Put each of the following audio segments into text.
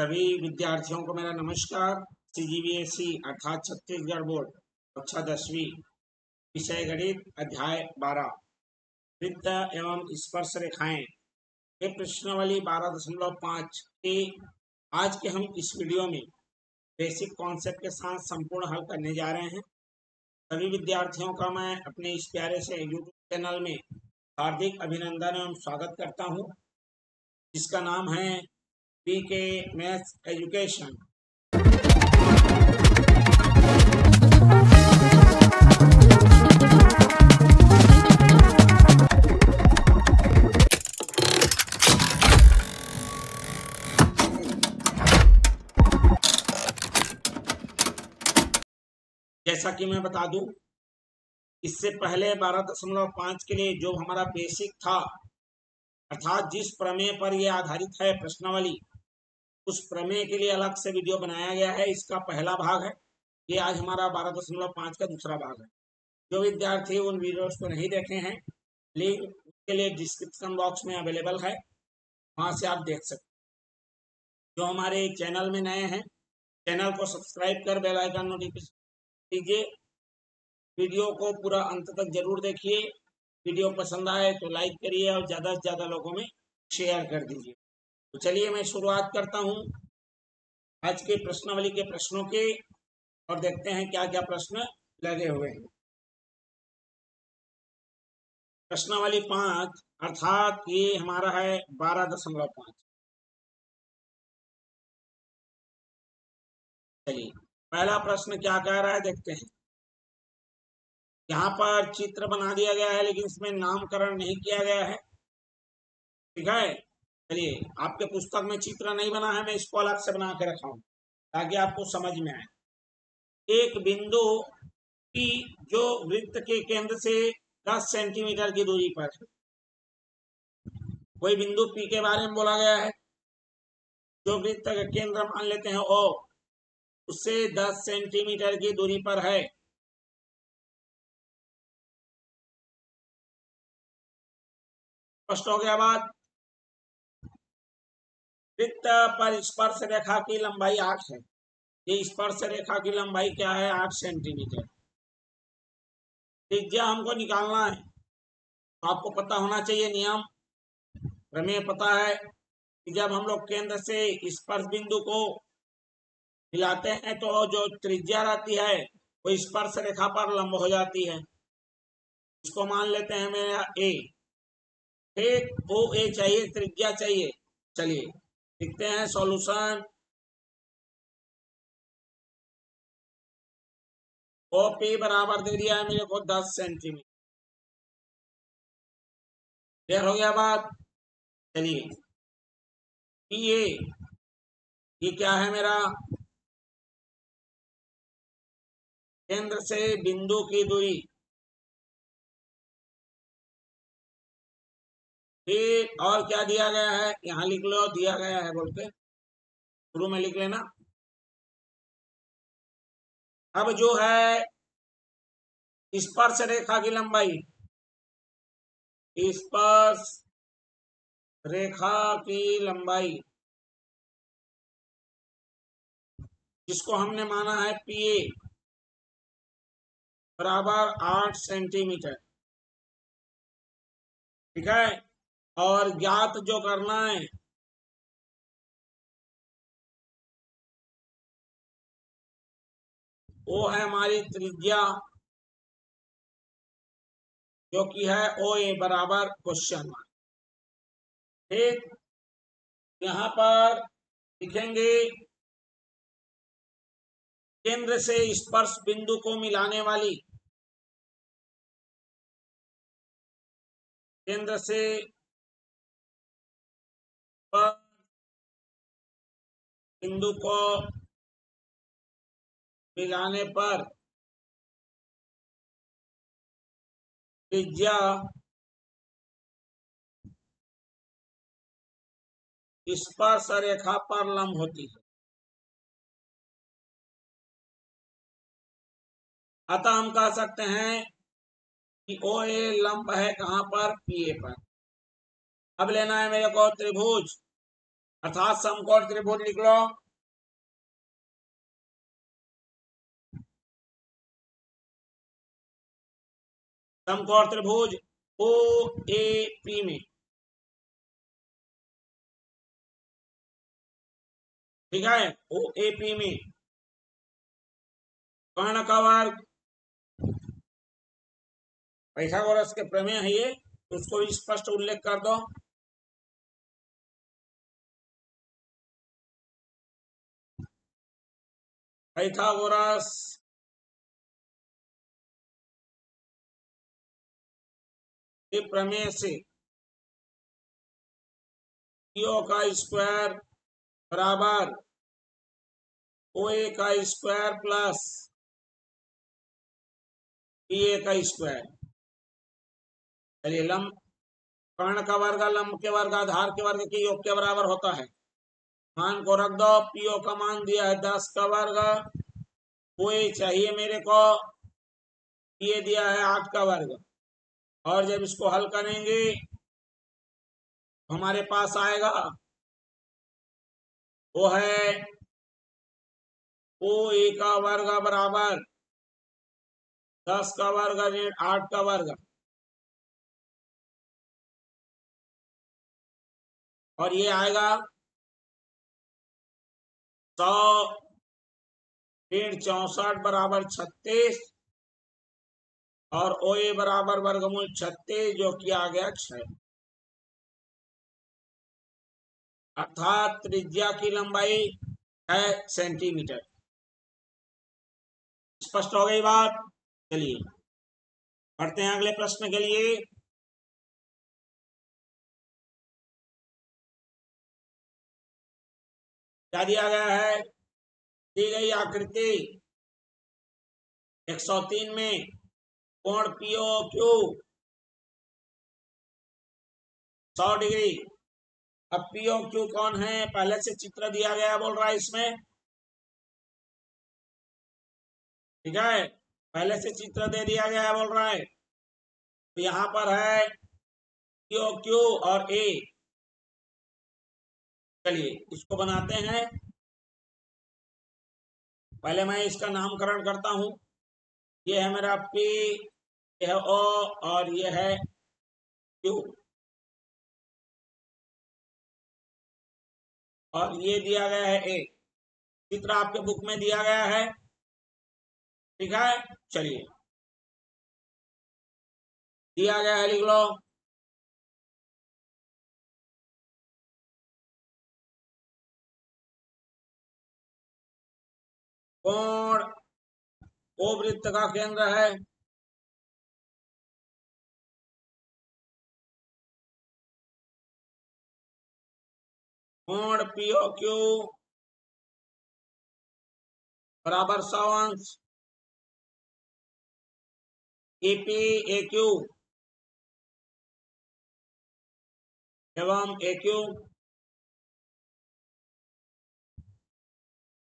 सभी विद्यार्थियों को मेरा नमस्कार। CGVSE अर्थात छत्तीसगढ़ बोर्ड कक्षा 10वीं विषय गणित अध्याय 12 वृत्त एवं स्पर्श रेखाएं ये प्रश्नावली 12.5 के आज के हम इस वीडियो में बेसिक कॉन्सेप्ट के साथ संपूर्ण हल करने जा रहे हैं। सभी विद्यार्थियों का मैं अपने इस प्यारे से YouTube चैनल में हार्दिक अभिनंदन एवं स्वागत करता हूं, जिसका नाम है PK मैथ्स एजुकेशन। जैसा कि मैं बता दूं, इससे पहले 12.5 के लिए जो हमारा बेसिक था, अर्थात जिस प्रमेय पर यह आधारित है प्रश्नावली, उस प्रमेय के लिए अलग से वीडियो बनाया गया है। इसका पहला भाग है, ये आज हमारा 12.5 का दूसरा भाग है। जो विद्यार्थी उन वीडियोस को नहीं देखे हैं, लिंक उसके लिए डिस्क्रिप्शन बॉक्स में अवेलेबल है, वहां से आप देख सकते हैं। जो हमारे चैनल में नए हैं, चैनल को सब्सक्राइब कर बेल आइकन नोटिफिकेशन कीजिए। वीडियो को पूरा अंत तक जरूर देखिए। वीडियो पसंद आए तो लाइक करिए और ज़्यादा से ज़्यादा लोगों में शेयर कर दीजिए। तो चलिए मैं शुरुआत करता हूँ आज के प्रश्नावली के प्रश्नों के, और देखते हैं क्या क्या प्रश्न लगे हुए हैं। प्रश्नावली 5 अर्थात ये हमारा है 12.5। चलिए पहला प्रश्न क्या कह रहा है देखते हैं। यहाँ पर चित्र बना दिया गया है, लेकिन इसमें नामकरण नहीं किया गया है। ठीक है, चलिए आपके पुस्तक में चित्र नहीं बना है, मैं इसको अलग से बना के रखा हूँ ताकि आपको समझ में आए। एक बिंदु की जो वृत्त के केंद्र से 10 सेंटीमीटर की दूरी पर है। कोई बिंदु P के बारे में बोला गया है, जो वृत्त का केंद्र मान लेते हैं O, उससे 10 सेंटीमीटर की दूरी पर है। स्पष्ट हो गया बात। वृत्त पर स्पर्श रेखा की लंबाई 8 है। ये स्पर्श रेखा की लंबाई क्या है? 8 सेंटीमीटर। त्रिज्या हमको निकालना है, तो आपको पता होना चाहिए नियम, प्रमेय पता है कि जब हम लोग केंद्र से स्पर्श बिंदु को मिलाते हैं तो जो त्रिज्या रहती है वो स्पर्श रेखा पर लंब हो जाती है। इसको मान लेते हैं मेरा A। ठीक, ओ ए चाहिए, त्रिज्या चाहिए। चलिए लिखते हैं सॉल्यूशन। OP बराबर दे दिया है मेरे को 10 सेंटीमीटर। क्लियर हो गया बात। चलिए PA ये क्या है? मेरा केंद्र से बिंदु की दूरी। ठीक, और क्या दिया गया है? यहाँ लिख लो, दिया गया है बोल के शुरू में लिख लेना। अब जो है स्पर्श रेखा की लंबाई, स्पर्श रेखा की लंबाई जिसको हमने माना है PA बराबर 8 सेंटीमीटर। ठीक है, और ज्ञात जो करना है वो है हमारी त्रिज्या, जो कि है OA बराबर क्वेश्चन मार्क। ठीक, यहाँ पर लिखेंगे केंद्र से स्पर्श बिंदु को मिलाने वाली, केंद्र से बिंदु को मिलाने पर त्रिज्या स्पर्श रेखा पर लंब होती है। अतः हम कह सकते हैं कि OA लंब है कहां पर? PA पर। अब लेना है मेरे को त्रिभुज अर्थात समकोण त्रिभुज लिख लो। समकोण त्रिभुज ओ ए पी में, ठीक है, ओ ए पी में कर्ण का वर्ग, पाइथागोरस के प्रमेय है ये, उसको भी स्पष्ट उल्लेख कर दो। पाइथागोरस के प्रमेय से पीओ का स्क्वायर बराबर ओ ए का स्क्वायर प्लस पी ए का स्क्वायर। चलिए, लंब कर्ण का वर्ग लंब के वर्ग आधार के वर्ग के योग के बराबर होता है। मान को रख दो, पीओ का मान दिया है 10 का वर्ग, ओ ए चाहिए मेरे को, पी दिया है 8 का वर्ग। और जब इसको हल करेंगे हमारे पास आएगा वो है ओ ए का वर्ग बराबर 10 का वर्ग ऋण 8 का वर्ग, और ये आएगा 100 ऋण 64 बराबर 36, और ओ ए बराबर वर्गमूल 36 जो कि आ गया 6। अर्थात त्रिज्या की लंबाई है सेंटीमीटर। स्पष्ट हो गई बात। चलिए बढ़ते हैं अगले प्रश्न के लिए। क्या दिया गया है? दी गई आकृति 103 में कोण पीओ क्यू 100 डिग्री। अब पीओ क्यू कौन है? पहले से चित्र दिया गया बोल रहा है इसमें, ठीक है, पहले से चित्र दे दिया गया है बोल रहा है। तो यहां पर है पीओ क्यू और ए। चलिए इसको बनाते हैं। पहले मैं इसका नामकरण करता हूं। ये है मेरा पी, ये है ओ, और ये है क्यू, और ये दिया गया है ए। चित्र आपके बुक में दिया गया है, ठीक है। चलिए दिया गया है, लिख लो। कोण ओ वृत्त का केंद्र है, कोण पीओ क्यू बराबर 100 अंश एपी ए क्यू एवं ए क्यू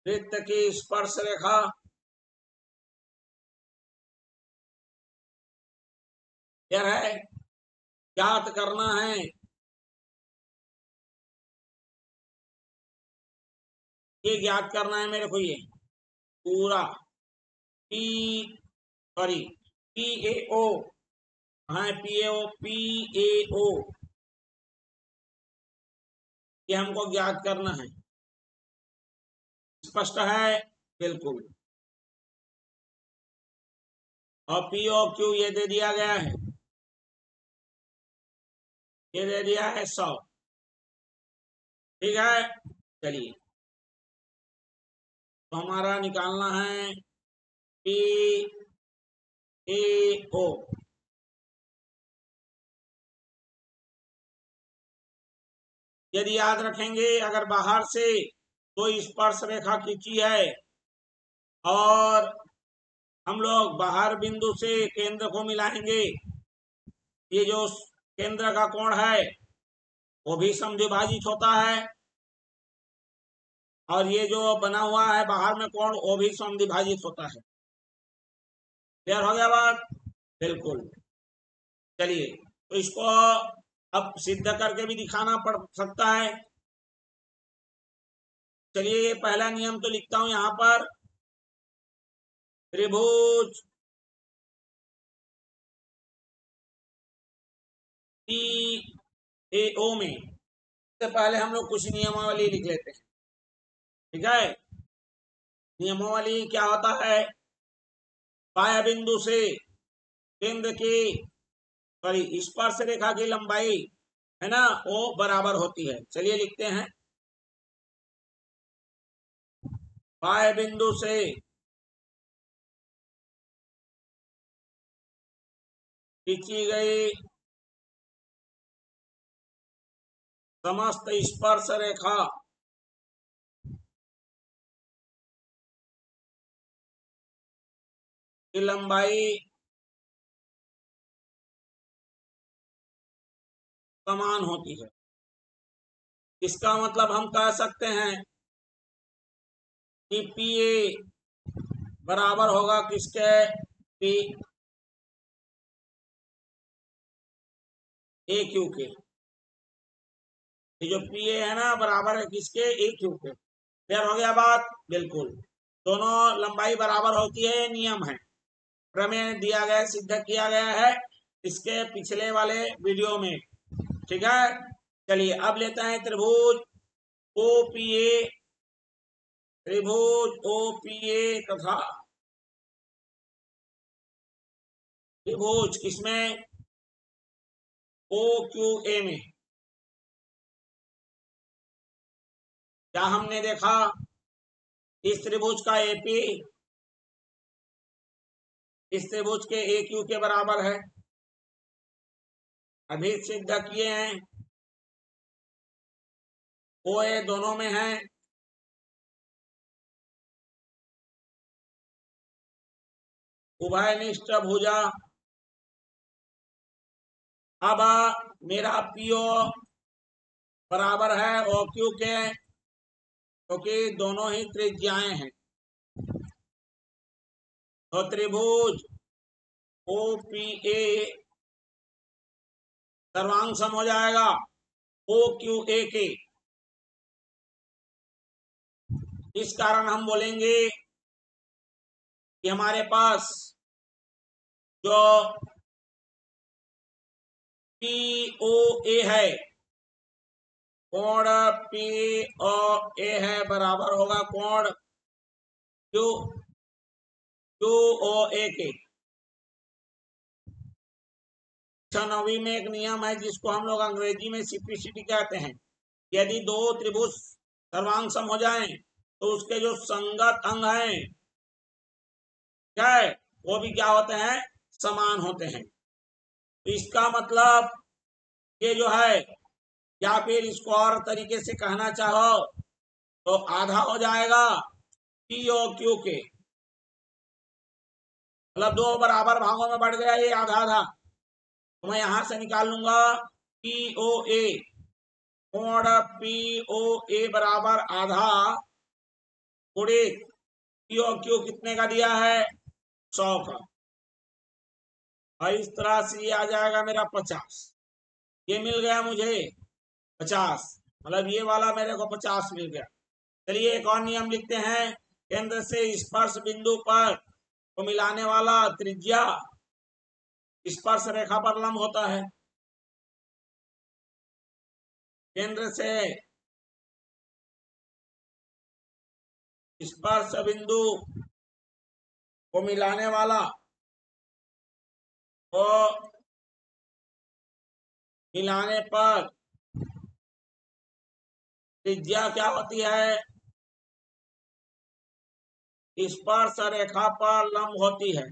वृत्त की स्पर्श रेखा यह है, ज्ञात करना है ये ज्ञात करना है मेरे को, ये पूरा पी, सॉरी, पी ए ओ, हाँ P A O, P A ओ, ये हमको ज्ञात करना है। स्पष्ट है? बिल्कुल। और पीओ क्यू ये दे दिया गया है, ये दे दिया है 100, ठीक है। चलिए तो हमारा निकालना है पी ए ओ। यदि याद रखेंगे, अगर बाहर से कोई स्पर्श रेखा खींची है और हम लोग बाहर बिंदु से केंद्र को मिलाएंगे, ये जो केंद्र का कोण है वो भी समद्विभाजित होता है, और ये जो बना हुआ है बाहर में कोण वो भी समद्विभाजित होता है। क्लियर हो गया बात? बिल्कुल। चलिए तो इसको अब सिद्ध करके भी दिखाना पड़ सकता है। चलिए ये पहला नियम तो लिखता हूं यहां पर, त्रिभुज PAO में सबसे पहले हम लोग कुछ नियमावली लिख लेते हैं। ठीक है, नियमावली क्या होता है, बाह्य बिंदु से केंद्र की सॉरी स्पर्श रेखा की लंबाई है ना वो बराबर होती है। चलिए लिखते हैं, बाह्य बिंदु से खींची गई समस्त स्पर्श रेखा की लंबाई समान होती है। इसका मतलब हम कह सकते हैं कि PA बराबर होगा किसके, AQ के। ये जो PA है ना बराबर है किसके, AQ के। क्लियर हो गया बात, बिल्कुल दोनों लंबाई बराबर होती है, ये नियम है, प्रमेय दिया गया, सिद्ध किया गया है इसके पिछले वाले वीडियो में। ठीक है, चलिए अब लेते हैं त्रिभुज OPA, त्रिभुज OPA तथा त्रिभुज किसमें, OQA में। क्या हमने देखा, इस त्रिभुज का AP इस त्रिभुज के AQ के बराबर है, अभी सिद्ध किए हैं। OA दोनों में है, उभयनिष्ठ भुजा। अब मेरा PO बराबर है OQ के, क्योंकि दोनों ही त्रिज्याएं हैं। तो त्रिभुज OPA सर्वांग सम हो जाएगा OQA के। इस कारण हम बोलेंगे कि हमारे पास जो POA है, कोण POA है बराबर होगा कोण QOA के। 9वीं में एक नियम है जिसको हम लोग अंग्रेजी में सिप्लिसिटी कहते हैं। यदि दो त्रिभुज सर्वांग सम हो जाएं तो उसके जो संगत अंग हैं क्या है, वो भी क्या होते हैं, समान होते हैं। तो इसका मतलब ये जो है, या फिर इसको और तरीके से कहना चाहो तो आधा हो जाएगा POQ के, मतलब दो बराबर भागों में बढ़ गया ये आधा आधा। तो मैं यहां से निकाल लूंगा POA, कोण POA बराबर आधा गुणित POQ कितने का दिया है, 100 का। और इस तरह से ये आ जाएगा मेरा 50, ये मिल गया मुझे 50, मतलब ये वाला मेरे को 50 मिल गया। चलिए एक और नियम लिखते हैं, केंद्र से स्पर्श बिंदु पर को मिलाने वाला त्रिज्या स्पर्श रेखा पर लंब होता है। केंद्र से स्पर्श बिंदु को मिलाने वाला को मिलाने पर त्रिज्या क्या होती है, स्पर्श रेखा पर लंब होती है।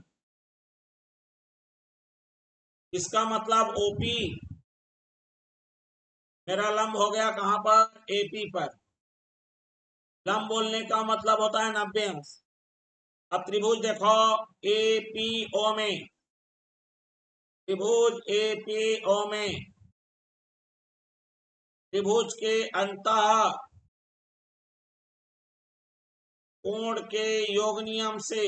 इसका मतलब OP मेरा लंब हो गया कहां पर, AP पर। लंब बोलने का मतलब होता है 90 अंश। अब त्रिभुज देखो APO में, त्रिभुज APO में त्रिभुज के अंतः कोण के योग नियम से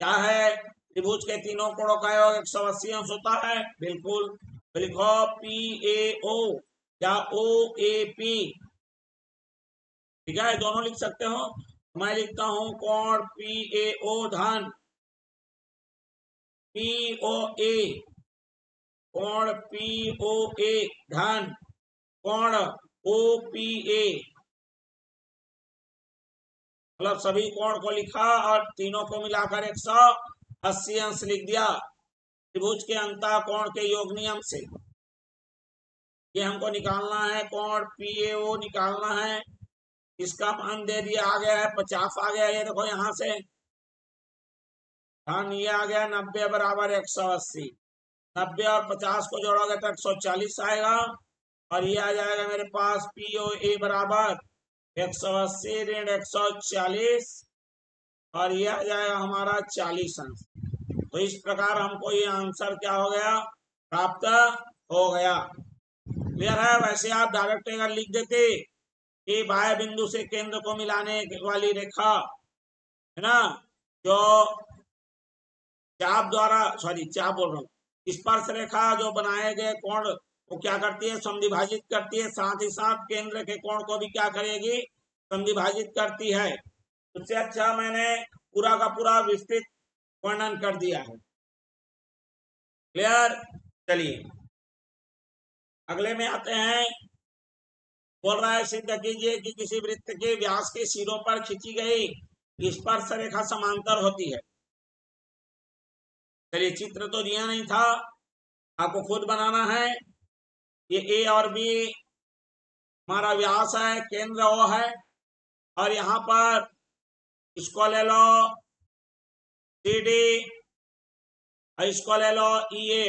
क्या है, त्रिभुज के तीनों कोणों का योग 180 अंश होता है, बिल्कुल। तो लिखो PAO या ओ ए पी, ठीक है, दोनों लिख सकते हो। मैं लिखता हूं कोण पी ए ओ धन पी ओ ए, कोण पी ओ ए धन कोण ओ पी ए, मतलब सभी कोण को लिखा और तीनों को मिलाकर 180 अंश लिख दिया त्रिभुज के अंतः कोण के योग नियम से। ये हमको निकालना है, कोण पीएओ निकालना है। इसका मान दे दिया आ गया है 50 आ गया, ये देखो यहां से धन ये आ गया 90 बराबर 180, 90 और 50 को जोड़ोगे तो 140 आएगा और ये आ जाएगा मेरे पास पीओ ए बराबर 180 ऋण 140 और ये आ जाएगा हमारा 40 अंश। तो इस प्रकार हमको ये आंसर क्या हो गया, प्राप्त हो गया। क्लियर है। वैसे आप डायरेक्ट अगर लिख देते कि बाह्य बिंदु से केंद्र को मिलाने वाली रेखा है ना, जो चाप द्वारा, सॉरी चाप बोल रहा हूँ, स्पर्श रेखा जो बनाए गए कोण को क्या करती है, समद्विभाजित करती है, साथ ही साथ केंद्र के कोण को भी क्या करेगी, समद्विभाजित करती है। उससे अच्छा मैंने पूरा का पूरा विस्तृत वर्णन कर दिया है। क्लियर। चलिए अगले में आते हैं। बोल रहा है सिद्ध कीजिए कि किसी वृत्त के व्यास के सिरों पर खींची गई स्पर्श रेखा समांतर होती है। चलिए चित्र तो दिया नहीं था, आपको खुद बनाना है। ये ए और बी हमारा व्यास है, केंद्र ओ है, और यहाँ पर इसको ले लो सी डी और इसको ले लो ई ए।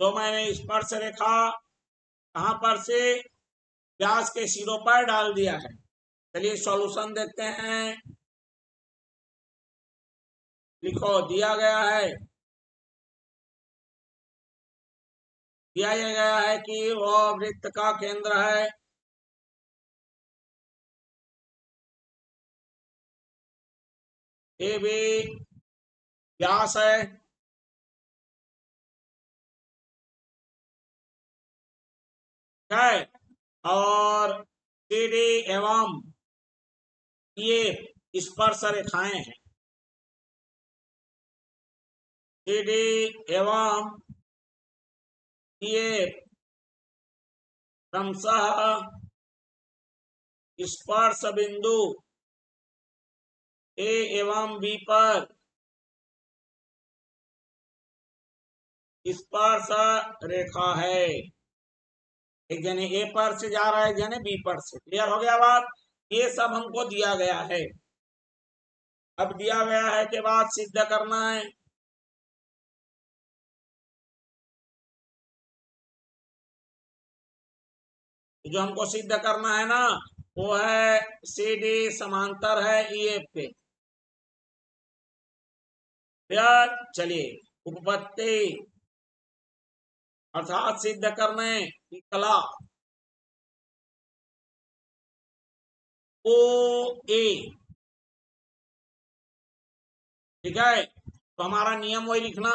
तो मैंने स्पर्श रेखा कहां पर से, व्यास के सिरों पर डाल दिया है। चलिए सॉल्यूशन देखते हैं। लिखो, दिया गया है, दिया गया है कि वह वृत्त का केंद्र है ए बी, व्यास है और सी डी एवं ये स्पर्श रेखाएं हैं। सी डी एवं ये क्रमशः स्पर्श बिंदु ए एवं बी पर स्पर्श रेखा है। एक जने ए पर से जा रहा है, एक जने बी पर से। क्लियर हो गया बात। ये सब हमको दिया गया है। अब दिया गया है के बाद सिद्ध करना है। जो हमको सिद्ध करना है ना, वो है सी डी समांतर है ई एफ पे। क्लियर। चलिए उपपत्ति अर्थात सिद्ध करने की कला। ओ ए, ठीक है, तो हमारा नियम वही लिखना।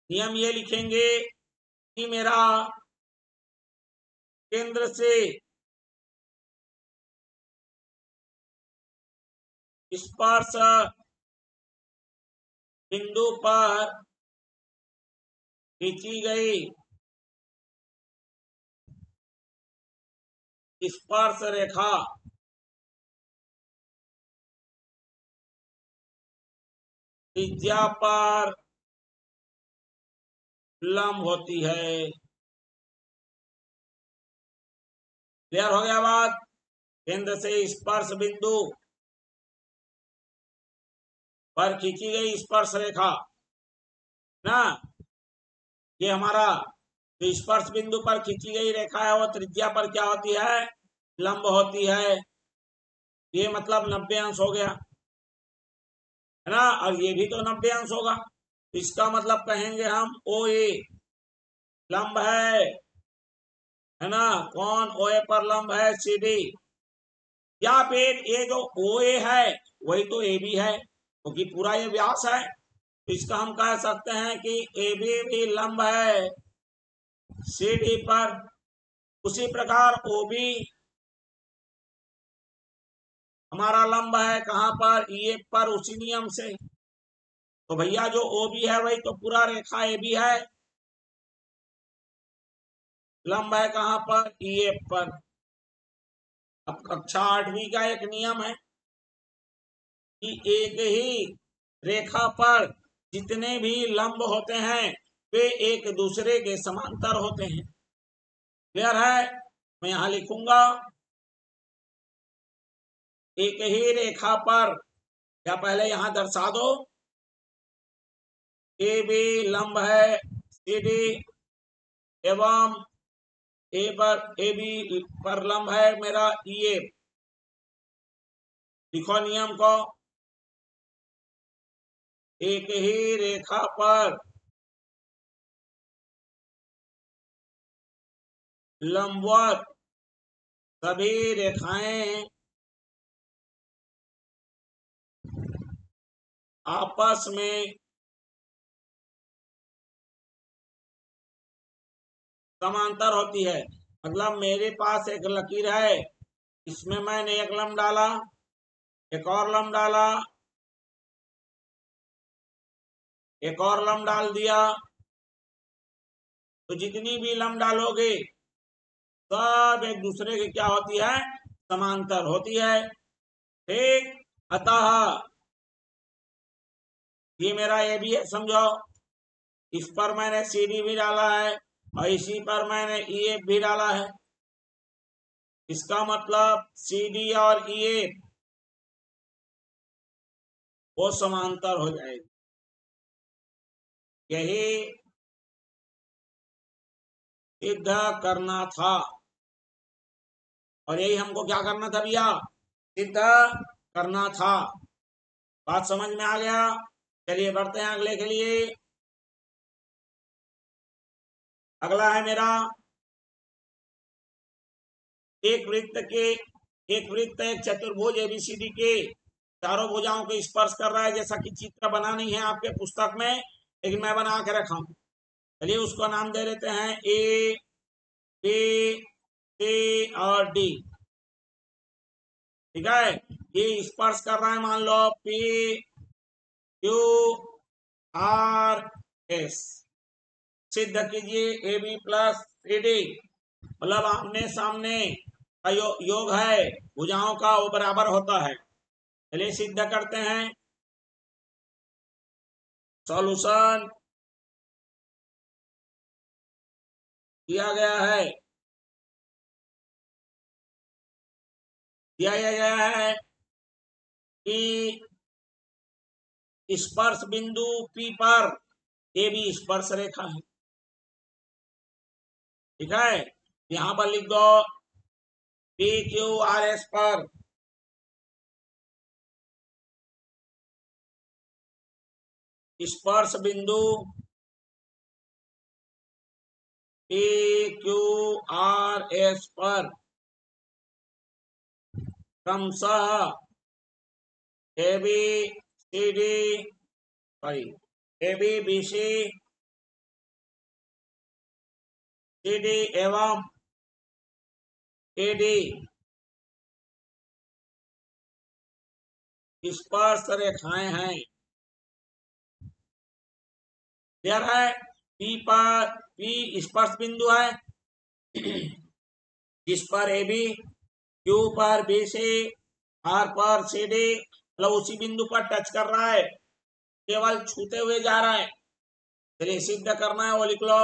नियम ये लिखेंगे कि मेरा केंद्र से स्पर्श बिंदु पर खींची गई स्पर्श रेखा त्रिज्या पर लंब होती है। क्लियर हो गया बात। केंद्र से स्पर्श बिंदु पर खींची गई स्पर्श रेखा ना, ये हमारा जो स्पर्श बिंदु पर खींची गई रेखा है वो त्रिज्या पर क्या होती है, लंब होती है। ये मतलब 90 अंश हो गया है ना, और ये भी तो 90 अंश होगा। इसका मतलब कहेंगे हम ओ ए लंब है ना, कौन ओ ए पर लंब है, सी डी, या फिर ये जो ओ ए है वही तो ए बी है, क्योंकि पूरा ये व्यास है। तो इसका हम कह सकते हैं कि ए बी भी लंब है सी डी पर। उसी प्रकार ओ बी हमारा लंब है कहाँ पर, ई एफ पर, उसी नियम से। तो भैया जो ओ बी है वही तो पूरा रेखा ए बी है, लंब है कहाँ पर, ई एफ पर। अब कक्षा 8वीं का एक नियम है कि एक ही रेखा पर जितने भी लंब होते हैं वे एक दूसरे के समांतर होते हैं। क्लियर है? मैं यहां लिखूंगा, एक ही रेखा पर, या पहले यहां दर्शा दो, ए बी लंब है सी डी एवं ए बी पर लंब है मेरा ई ए। लिखो नियम को, एक ही रेखा पर लंबवत सभी रेखाएं आपस में समांतर होती है। मतलब मेरे पास एक लकीर है, इसमें मैंने एक लंब डाला, एक और लंब डाला, एक और लंब डाल दिया, तो जितनी भी लंब डालोगे सब एक दूसरे के क्या होती है, समांतर होती है। ठीक, अतः ये मेरा ए भी है, समझो। इस पर मैंने सी डी भी डाला है और इसी पर मैंने ई एफ भी डाला है। इसका मतलब सी डी और ई एफ वो समांतर हो जाएगी। यही सिद्ध करना था, और यही हमको क्या करना था भैया, सिद्ध करना था। बात समझ में आ गया? चलिए बढ़ते हैं अगले के लिए। अगला है मेरा एक वृत्त एक चतुर्भुज एबीसीडी के चारों भुजाओं को स्पर्श कर रहा है, जैसा कि चित्र बना नहीं है आपके पुस्तक में, लेकिन मैं बना के रखा हूं। चलिए उसको नाम दे देते हैं ए बी सी और डी। ठीक है, ये स्पर्श कर रहा है, मान लो पी क्यू आर एस। सिद्ध कीजिए A B plus C D, मतलब आमने सामने का योग है भुजाओं का, वो बराबर होता है। चलिए सिद्ध करते हैं। सॉल्यूशन दिया गया है, दिया गया है कि स्पर्श बिंदु P पर ए भी स्पर्श रेखा है। ठीक है, यहां पर लिख दो पी क्यू आर एस पर स्पर्श बिंदु पी क्यू आर एस पर क्रमशः A B C D sorry A B B C C D एवं ए डी स्पर्श रेखाएं हैं। क्लियर है? पी पर पी स्पर्श बिंदु है जिस पर ए बी, क्यू पर बी सी, आर पर सी डी, मतलब उसी बिंदु पर टच कर रहा है, केवल छूते हुए जा रहा है। चलिए सिद्ध करना है, वो लिख लो।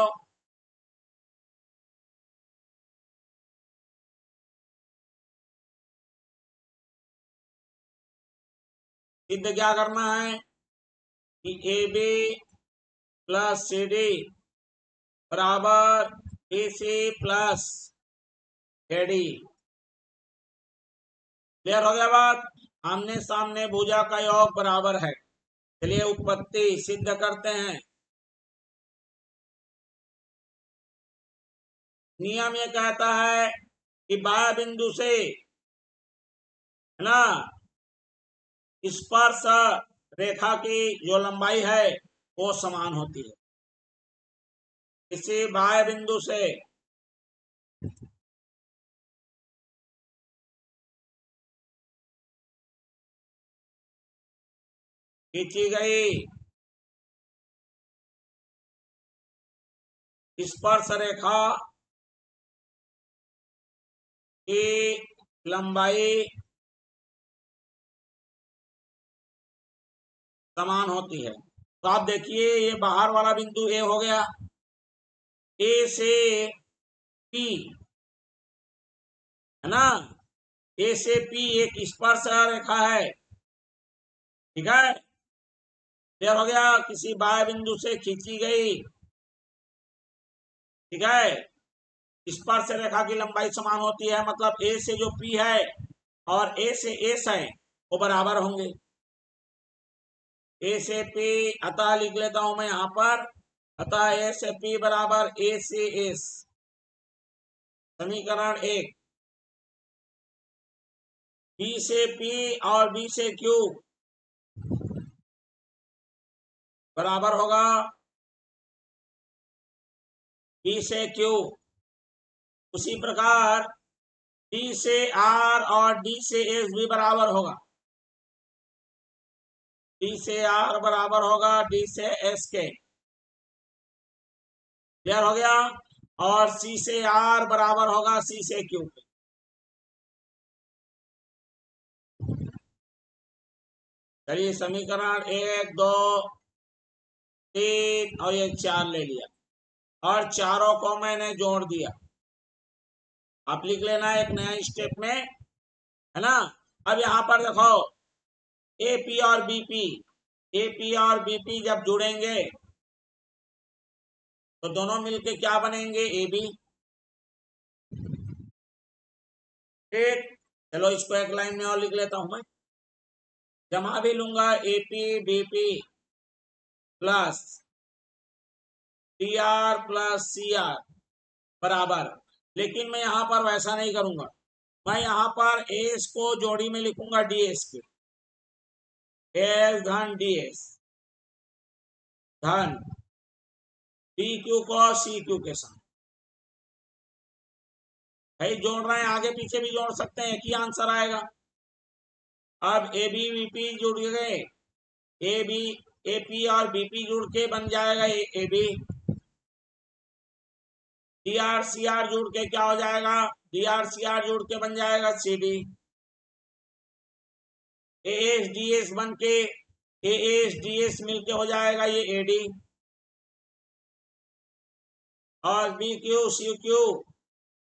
सिद्ध क्या करना है कि A B plus C D बराबर B C plus A D. Clear हो गया बात? आमने सामने भुजा का योग बराबर है। चलिए उत्पत्ति सिद्ध करते हैं। नियम ये कहता है कि बाह्य बिंदु से, है ना, स्पर्श रेखा की जो लंबाई है वो समान होती है। किसी बाह्य बिंदु से खींची गई स्पर्श रेखा की लंबाई समान होती है। तो आप देखिए, ये बाहर वाला बिंदु ए हो गया, ए से पी, है ना। ए से पी एक स्पर्श रेखा है, ठीक है। क्लियर हो गया, किसी बाह्य बिंदु से खींची गई, ठीक है। स्पर्श रेखा की लंबाई समान होती है, मतलब ए से जो पी है और ए से एस है वो बराबर होंगे। ए से पी, अतः लिख लेता हूं मैं यहां पर, अतः ए से पी बराबर ए से एस। समीकरण 1, बी से पी और बी से क्यू बराबर होगा बी से क्यू। उसी प्रकार डी से आर और डी से एस भी बराबर होगा, डी से आर बराबर होगा डी से एस के। क्लियर हो गया। और सी से आर बराबर होगा सी से क्यू के। चलिए, समीकरण 1, 2, 3 और ये 4 ले लिया, और चारों को मैंने जोड़ दिया। आप लिख लेना एक नया स्टेप में, है ना। अब यहां पर देखो, ए पी और बीपी, ए पी और बीपी जब जुड़ेंगे तो दोनों मिलके क्या बनेंगे, ए बी। ठीक, चलो इसको एक लाइन में और लिख लेता हूं मैं। जमा भी लूंगा, A P BP plus T R plus C R बराबर। लेकिन मैं यहां पर वैसा नहीं करूंगा, मैं यहां पर एस को जोड़ी में लिखूंगा डीएस के, एस धन डीएस धन डी क्यू को सी क्यू के साथ। भाई जोड़ रहे हैं, आगे पीछे भी जोड़ सकते हैं, एक ही आंसर आएगा। अब ए बी बीपी जुड़ गए, ए बी ए पी और बीपी जुड़ के बन जाएगा A B. D R C R जुड़ के क्या हो जाएगा, डी आर सी आर जुड़ के बन जाएगा C D. A S D S बन के ए एस डी एस मिलके हो जाएगा ये ए डी। और B Q C Q,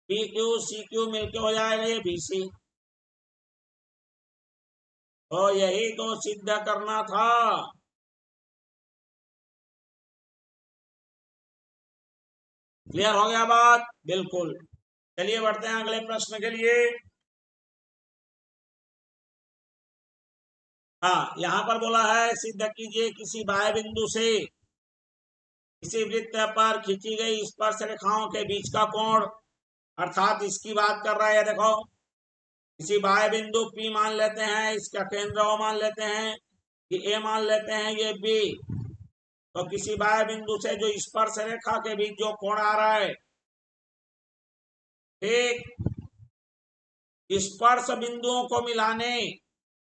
B Q C Q मिलके हो जाएगा ये बी सी। तो यही तो सिद्ध करना था। क्लियर हो गया बात, बिल्कुल। चलिए बढ़ते हैं अगले प्रश्न के लिए। हाँ, यहां पर बोला है सिद्ध कीजिए किसी बाह्य बिंदु से किसी वृत्त पर खींची गई स्पर्श रेखाओं के बीच का कोण, अर्थात इसकी बात कर रहा है। देखो, किसी बाह्य बिंदु P मान लेते हैं, इसका केंद्र O मान लेते हैं, कि A मान लेते हैं ये B। तो किसी बाह्य बिंदु से जो स्पर्श रेखा के बीच जो कोण आ रहा है, ठीक, स्पर्श बिंदुओं को मिलाने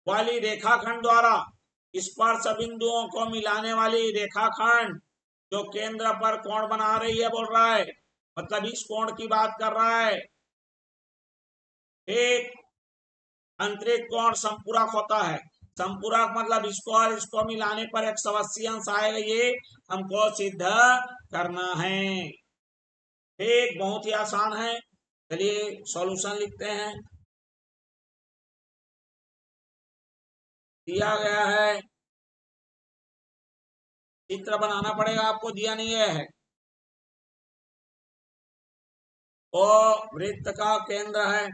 वाली रेखाखंड द्वारा, स्पर्श बिंदुओं को मिलाने वाली रेखाखंड जो केंद्र पर कोण बना रही है, बोल रहा है, मतलब इस कोण की बात कर रहा है। एक अंतरिक्ष कोण संपूरक होता है। संपूरक मतलब इसको और इसको मिलाने पर 180 अंश आएगा, ये हमको सिद्ध करना है। ठीक, बहुत ही आसान है। चलिए सॉल्यूशन लिखते हैं। दिया गया है, चित्र बनाना पड़ेगा आपको, दिया नहीं है। वो वृत्त का केंद्र है,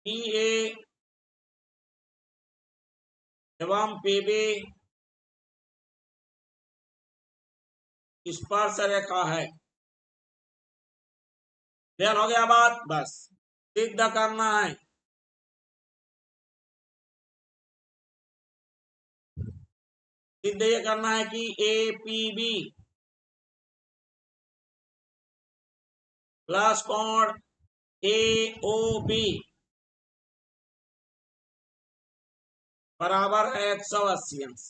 पी ए एवं पीबी स्पर्श रेखा है। क्लियर हो गया बात, बस सिद्ध करना है। सिद्ध ये करना है कि ए पी बी प्लस कोण ए ओ बी बराबर है 180 अंश।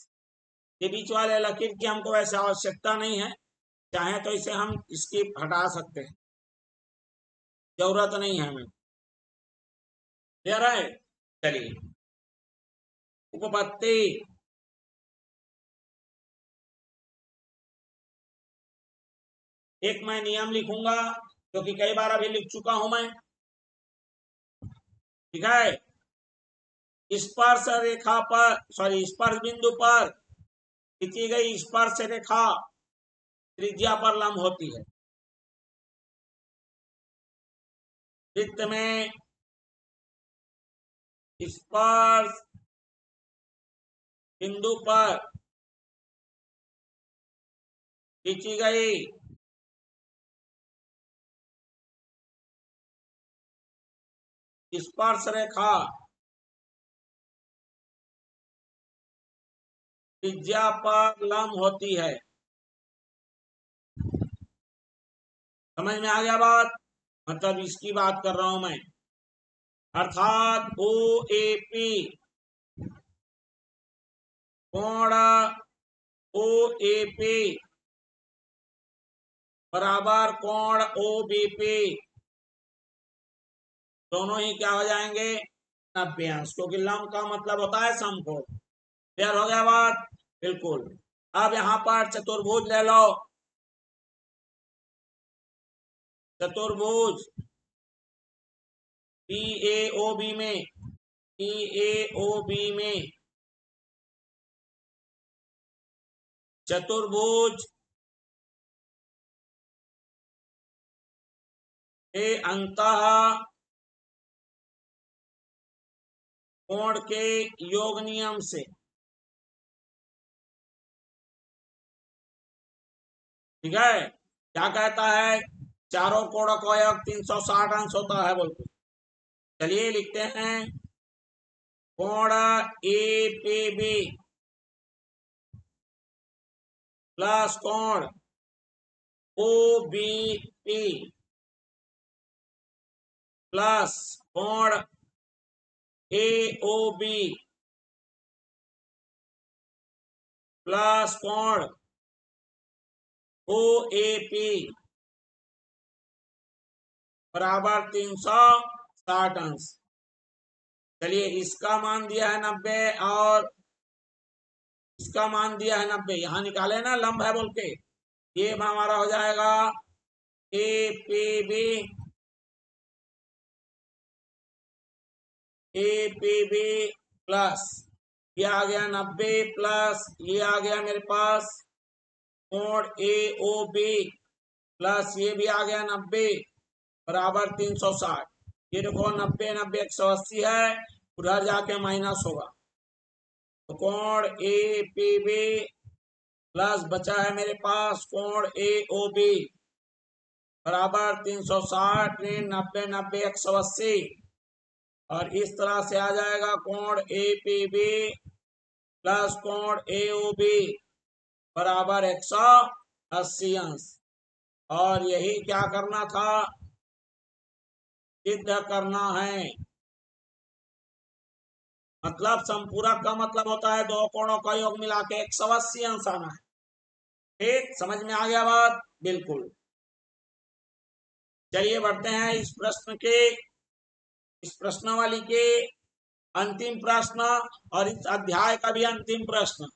ये बीच वाले लकीर की हमको वैसे आवश्यकता नहीं है, चाहे तो इसे हम इसकी हटा सकते हैं, जरूरत नहीं है हमें। क्लियर है? चलिए, उपपत्ति एक मैं नियम लिखूंगा क्योंकि कई बार अभी लिख चुका हूं मैं। ठीक है, स्पर्श रेखा पर स्पर्श बिंदु पर खींची गई स्पर्श रेखा त्रिज्या पर लंब होती है। वृत्त में स्पर्श बिंदु पर खींची गई स्पर्श रेखा त्रिज्या पर लंब होती है। समझ में आ गया बात? मतलब इसकी बात कर रहा हूं मैं, अर्थात ओ ए पी कोण ओ ए पी बराबर कोण ओ बी पी, दोनों ही क्या हो जाएंगे? 90 अंश, क्योंकि लंब का मतलब होता है समकोण। क्लियर हो गया बात? बिल्कुल। अब यहां पर चतुर्भुज ले लो। चतुर्भुज पी ए ओ बी में, पी ए ओ बी में चतुर्भुज के अंतः कोण के योग नियम से, ठीक है, क्या कहता है? चारों कोणों का योग 360 अंश होता है बोलते। चलिए लिखते हैं, कोण ए पी बी प्लस कोण ओ बी पी प्लस कोण ए ओ बी प्लस कोण ओ ए पी बराबर 360 अंश। चलिए, इसका मान दिया है 90 और इसका मान दिया है 90, यहां निकाले ना लंब है बोल के, ये हमारा हो जाएगा ए पी बी प्लस ये आ गया 90 प्लस ये आ गया मेरे पास कोण ए ओ बी प्लस ये भी आ गया 90 बराबर 360। ये देखो 90 90 180 है, उधर जाके माइनस होगा, तो कोण ए पी बी प्लस बचा है मेरे पास कोण ए ओ बी बराबर 360 ऋण 90 90 180, और इस तरह से आ जाएगा कोण ए पी बी प्लस कोण ए ओ बी बराबर 180 अंश। और यही क्या करना था? सिद्ध करना है। मतलब संपूरक का मतलब होता है दो कोणों का योग मिला के 180 अंश आना है। ठीक, समझ में आ गया बात? बिल्कुल। चलिए बढ़ते हैं इस प्रश्नावली के अंतिम प्रश्न और इस अध्याय का भी अंतिम प्रश्न।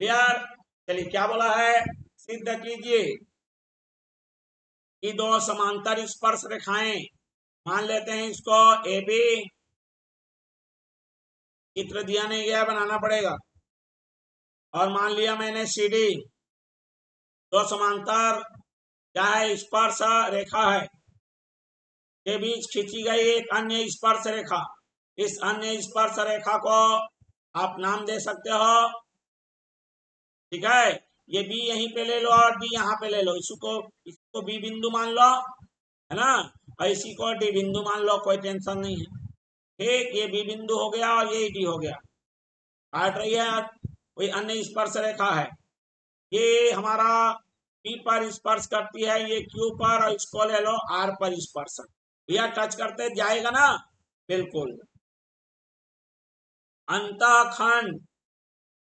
क्लियर? चलिए, क्या बोला है? सिद्ध कीजिए कि दो समांतर स्पर्श रेखाएं, मान लेते हैं इसको ए बी, चित्र दिया नहीं गया, बनाना पड़ेगा, और मान लिया मैंने सी डी, दो समांतर क्या है? स्पर्श रेखा है, के बीच खींची गई एक अन्य स्पर्श रेखा। इस अन्य स्पर्श रेखा को आप नाम दे सकते हो, ठीक है, ये बी यहीं पे ले लो और बी यहाँ पे ले लो, इसको बी बिंदु मान लो, है ना, और इसी को डी बिंदु मान लो, कोई टेंशन नहीं है। ठीक, ये बी बिंदु हो गया और ये डी हो गया, काट रही है। कोई अन्य स्पर्श रेखा है, ये हमारा P पर स्पर्श करती है, ये Q पर, और इसको ले लो R पर स्पर्श, यह टच करते जाएगा ना, बिल्कुल। अंतःखंड,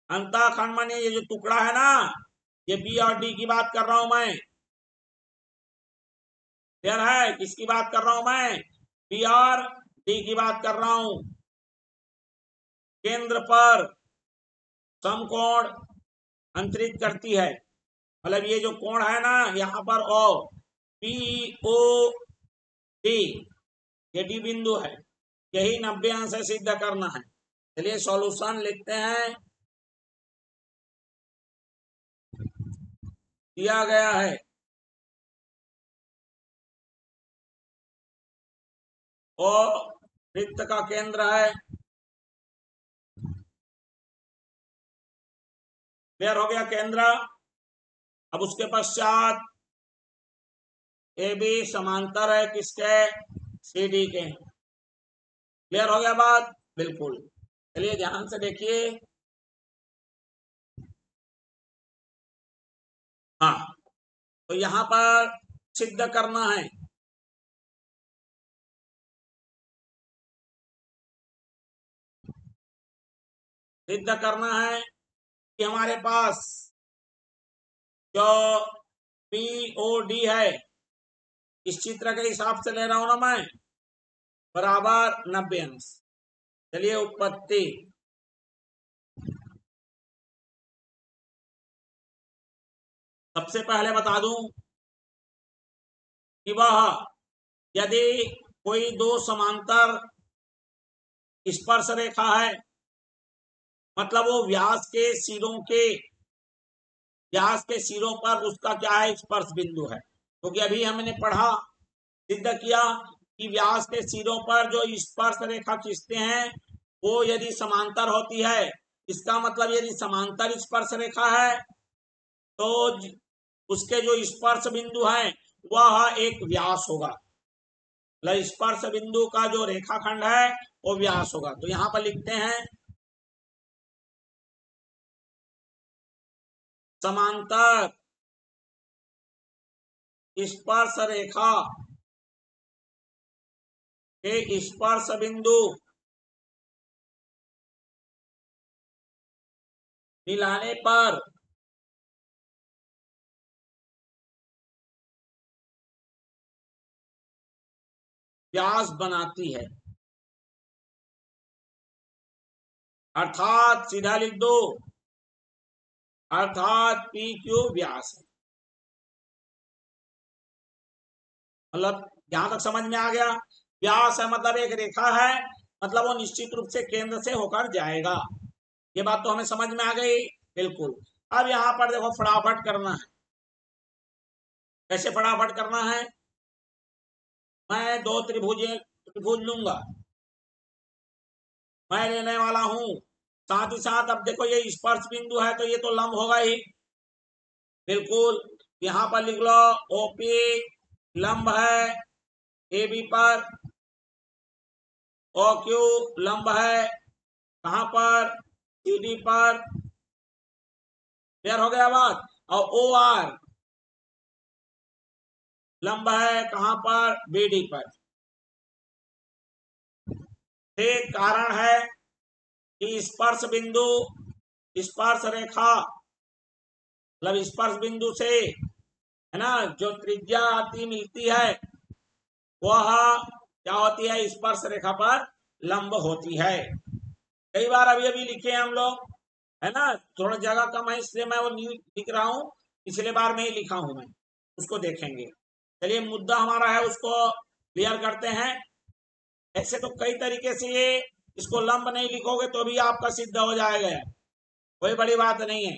अंतःखंड माने ये जो टुकड़ा है ना, ये B और D की बात कर रहा हूं मैं, क्लियर है? किसकी बात कर रहा हूं मैं? B और D की बात कर रहा हूं। केंद्र पर समकोण अंतरित करती है, मतलब ये जो कोण है ना, यहाँ पर O, POD, ये D बिंदु है, यही 90 अंश सिद्ध करना है। चलिए सॉल्यूशन लिखते हैं। दिया गया है O वृत्त का केंद्र है, क्लियर हो गया केंद्र। अब उसके पश्चात AB समांतर है किसके? CD के, क्लियर हो गया बात, बिल्कुल। चलिए ध्यान से देखिए, हाँ, तो यहां पर सिद्ध करना है, सिद्ध करना है कि हमारे पास जो POD है, इस चित्र के हिसाब से ले रहा हूं ना मैं, बराबर 90 अंश। चलिए उत्पत्ति, सबसे पहले बता दूं कि वह यदि कोई दो समांतर स्पर्श रेखा है, मतलब वो व्यास के सिरों पर उसका क्या है? स्पर्श बिंदु है। क्योंकि अभी हमने पढ़ा, सिद्ध किया कि व्यास के सिरों पर जो स्पर्श रेखा खींचते हैं वो यदि समांतर होती है, इसका मतलब यदि समांतर स्पर्श रेखा है तो उसके जो स्पर्श बिंदु हैं वह एक व्यास होगा, मतलब स्पर्श बिंदु का जो रेखाखंड है वो व्यास होगा। तो यहां पर लिखते हैं समांतर स्पर्श रेखा के स्पर्श बिंदु मिलाने पर व्यास बनाती है, अर्थात सीधा लिख दो, अर्थात PQ व्यास है। मतलब यहां तक समझ में आ गया? व्यास है मतलब एक रेखा है, मतलब वो निश्चित रूप से केंद्र से होकर जाएगा। ये बात तो हमें समझ में आ गई, बिल्कुल। अब यहां पर देखो फटाफट करना है। कैसे फटाफट करना है? मैं दो त्रिभुज लूंगा, मैं लेने वाला हूं, साथ ही साथ अब देखो ये स्पर्श बिंदु है तो ये तो लंब होगा ही, बिल्कुल। यहां पर लिख लो OP लंब है AB पर, OQ लंब है कहां पर? CD पर, क्लियर हो गया बात। और OR लंब है कहां पर? BD पर। एक कारण है कि स्पर्श बिंदु, स्पर्श रेखा, मतलब स्पर्श बिंदु से है ना जो त्रिज्या आती मिलती है वह क्या होती है? स्पर्श रेखा पर लंब होती है। कई बार अभी अभी लिखे हैं हम लोग, है ना, थोड़ा जगह कम है इसलिए मैं वो न्यू लिख रहा हूं, पिछले बार में ही लिखा हूं मैं, उसको देखेंगे। चलिए मुद्दा हमारा है उसको क्लियर करते हैं। ऐसे तो कई तरीके से ये, इसको लंब नहीं लिखोगे तो भी आपका सिद्ध हो जाएगा, कोई बड़ी बात नहीं है,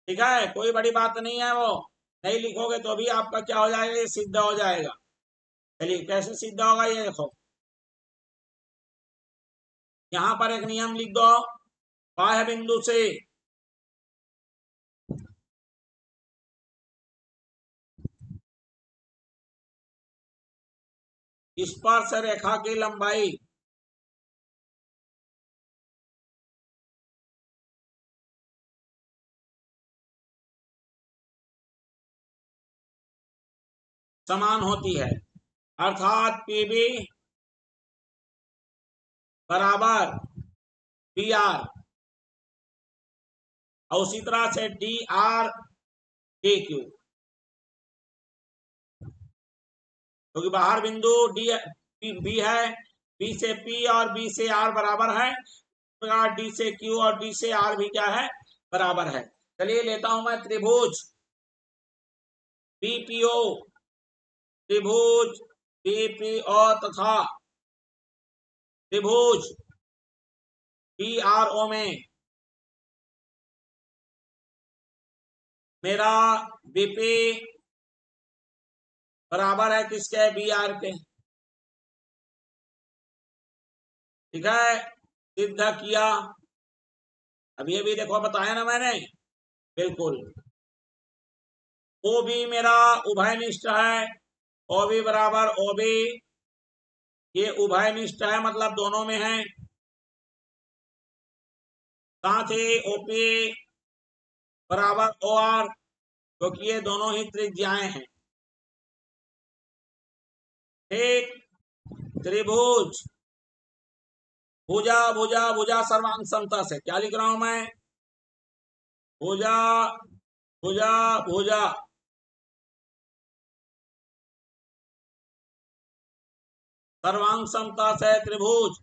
ठीक है, कोई बड़ी बात नहीं है, वो नहीं लिखोगे तो भी आपका क्या हो जाएगा? ये सिद्ध हो जाएगा। चलिए कैसे सिद्ध होगा ये देखो, यहां पर एक नियम लिख दो, बाह्य बिंदु से स्पर्श रेखा की लंबाई समान होती है, अर्थात पी बी बराबर पी आर, और उसी तरह से डी आर डी क्यू, क्योंकि बाहर बिंदु डी बी है, बी से पी और बी से आर बराबर है, डी से क्यू और डी से आर भी क्या है, बराबर है। चलिए लेता हूं मैं त्रिभुज बीपीओ, त्रिभुज बीपीओ तथा त्रिभुज बीआरओ में मेरा बीपी बराबर है किसके, बी आर के। ठीक है, सिद्ध किया, अभी अभी देखो बताया ना मैंने, बिल्कुल। ओ बी मेरा उभयनिष्ठ है, ओ बी बराबर ओ बी, ये उभयनिष्ठ है मतलब दोनों में है। साथ ही ओपी बराबर ओ आर, क्योंकि ये दोनों ही त्रिज्याएं हैं। ठीक, त्रिभुज भुजा भुजा भुजा सर्वांग समता से क्या लिख रहा हूं मैं, भुजा भुजा भुजा सर्वांग समता से त्रिभुज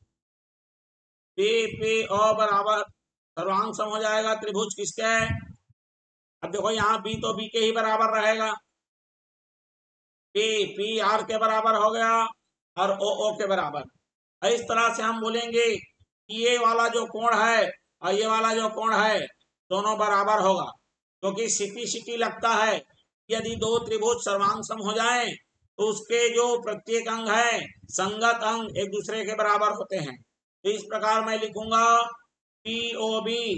पी पी ओ बराबर सर्वांग सम हो जाएगा त्रिभुज किसके, अब देखो यहाँ बी तो बी के ही बराबर रहेगा, पी पी आर के बराबर हो गया और ओ ओ के बराबर। इस तरह से हम बोलेंगे कि ये वाला जो कोण है और ये वाला जो कोण है दोनों बराबर होगा, क्योंकि सिटी सिटी लगता है यदि दो त्रिभुज सर्वांग सम हो जाएं तो उसके जो प्रत्येक अंग है संगत अंग एक दूसरे के बराबर होते हैं। तो इस प्रकार मैं लिखूंगा पीओबी,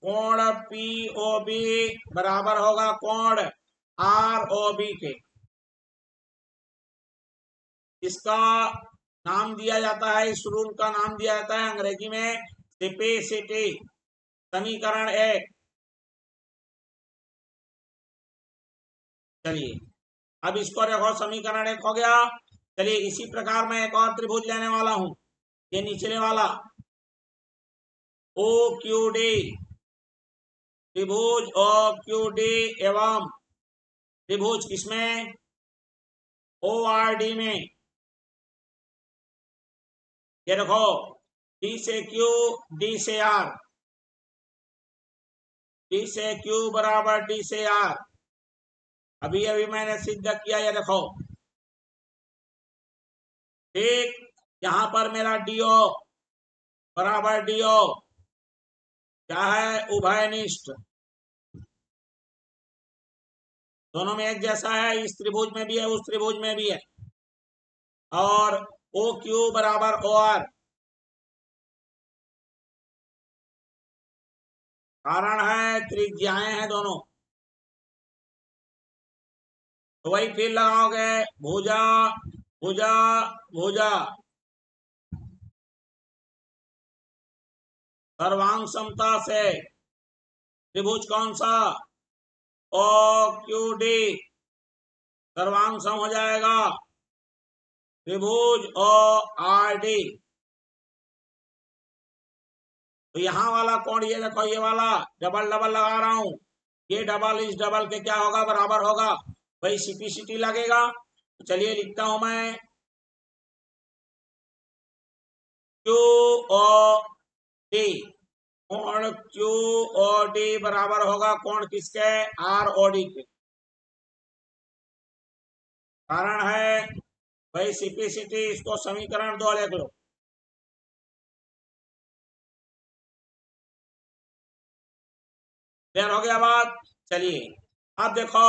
कोण पीओबी बराबर होगा कोण आरओबी के। इसका नाम दिया जाता है, इस रूल का नाम दिया जाता है अंग्रेजी में सिपेसिटी, समीकरण 1। चलिए अब इसको देखो, समीकरण 1 हो गया। चलिए इसी प्रकार मैं एक और त्रिभुज लेने वाला हूं, ये निचले वाला ओ क्यू डी, त्रिभुज ओ क्यू डी एवं त्रिभुज किसमें, ओ आर डी में। ये देखो डी से क्यू डी से आर, डी से क्यू बराबर डी से आर, अभी अभी मैंने सिद्ध किया, ये देखो। ठीक, यहां पर मेरा डीओ बराबर डीओ क्या है, उभयनिष्ठ, दोनों में एक जैसा है, इस त्रिभुज में भी है उस त्रिभुज में भी है। और ओ क्यू बराबर ओ आर, कारण है त्रिज्याएं हैं दोनों, तो वही फिर लगाओगे भुजा भुजा भुजा सर्वांग समता से त्रिभुज कौन सा, ओ क्यू डी सर्वांग सम हो जाएगा त्रिभुज ओ आर डी। तो यहाँ वाला कोण ये देखो, ये वाला डबल डबल लगा रहा हूं, ये डबल इस डबल के क्या होगा, बराबर होगा, भाई सिटी सिटी लगेगा। तो चलिए लिखता हूं मैं क्यू ओ डी, कोण क्यू ओ डी बराबर होगा कोण किसके, आर ओ डी के। कारण है भाई सिटी सिटी, इसको समीकरण 2 लिख लो। क्लियर हो गया बात। चलिए अब देखो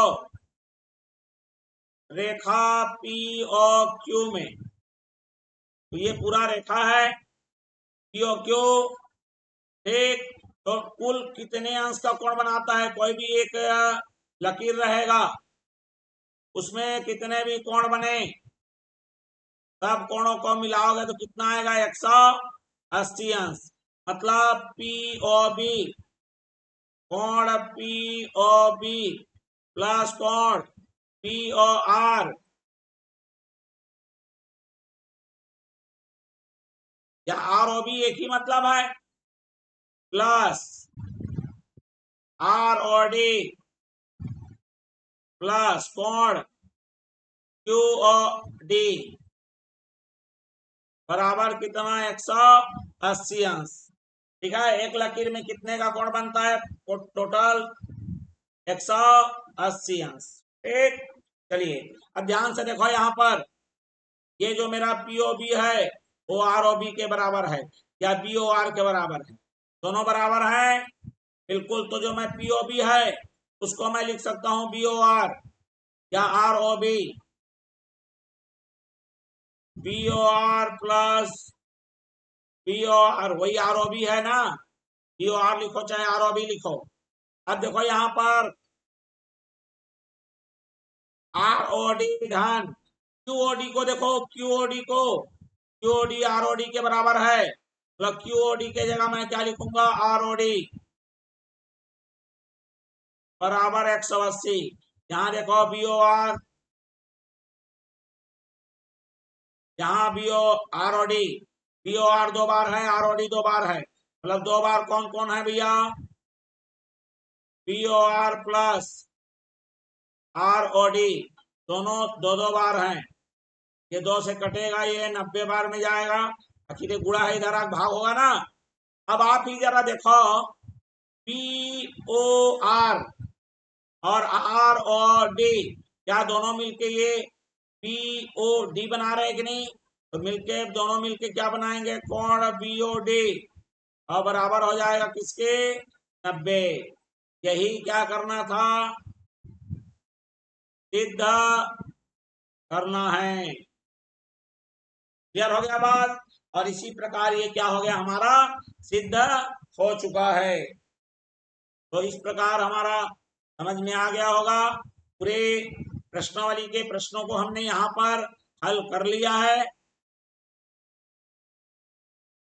रेखा पी और क्यू में, तो ये पूरा रेखा है पी और क्यू। ठीक, तो कुल कितने अंश का कोण बनाता है, कोई भी एक लकीर रहेगा उसमें कितने भी कोण बने सब कोणों को मिलाओगे तो कितना आएगा, 180 अंश। मतलब पी ओ बी, कोण पी ओ बी प्लस कोण पी ओ आर या ROB एक ही मतलब है, प्लस ROD प्लस कोण QOD बराबर कितना 180 अंश। ठीक है, एक लकीर में कितने का कोण बनता है? टोटल 180 अंश। ठीक, चलिए अब ध्यान से देखो, यहां पर ये जो मेरा POB है वो ROB के बराबर है या BOR के बराबर है? दोनों बराबर है, बिल्कुल। तो जो मैं POB है उसको मैं लिख सकता हूं BOR या ROB, BOR प्लस BOR वही ROB है ना, BOR लिखो चाहे ROB लिखो। अब देखो यहां पर ROD धन QOD को देखो, QOD ROD के बराबर है, मतलब QOD के जगह मैं क्या लिखूंगा? ROD बराबर 180। यहाँ देखो BOR, यहाँ ROD, BOR 2 बार है, ROD 2 बार है, मतलब 2 बार कौन कौन है भैया? BOR प्लस ROD, दोनों 2 बार हैं। ये 2 से कटेगा, ये 90 बार में जाएगा, आखिर गुणा है, इधर भाग होगा ना। अब आप ही जरा देखो, BOR और ROD क्या दोनों मिलके ये BOD बना रहे कि नहीं? तो मिलके दोनों मिलके क्या बनाएंगे? कोण BOD, और बराबर हो जाएगा किसके? 90। यही क्या करना था? सिद्ध करना है। क्लियर हो गया बात? और इसी प्रकार ये क्या हो गया? हमारा सिद्ध हो चुका है। तो इस प्रकार हमारा समझ में आ गया होगा। पूरे प्रश्नावली के प्रश्नों को हमने यहाँ पर हल कर लिया है।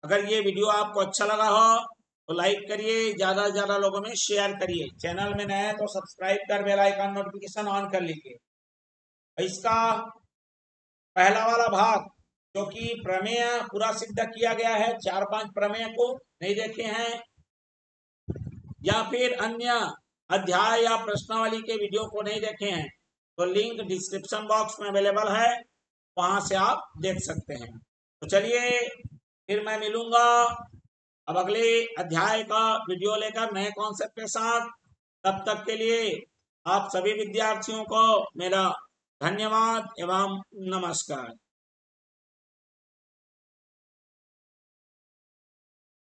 अगर ये वीडियो आपको अच्छा लगा हो तो लाइक करिए, ज्यादा से ज्यादा लोगों में शेयर करिए। चैनल में नए हैं तो सब्सक्राइब कर बेल आइकन नोटिफिकेशन ऑन कर लीजिए। इसका पहला वाला भाग जो कि प्रमेय पूरा सिद्ध किया गया है, 4-5 प्रमेय को नहीं देखे हैं या फिर अन्य अध्याय या प्रश्नावली के वीडियो को नहीं देखे हैं, तो लिंक डिस्क्रिप्शन बॉक्स में अवेलेबल है, वहां से आप देख सकते हैं। तो चलिए फिर मैं मिलूंगा अब अगले अध्याय का वीडियो लेकर नए कॉन्सेप्ट के साथ। तब तक के लिए आप सभी विद्यार्थियों को मेरा धन्यवाद एवं नमस्कार।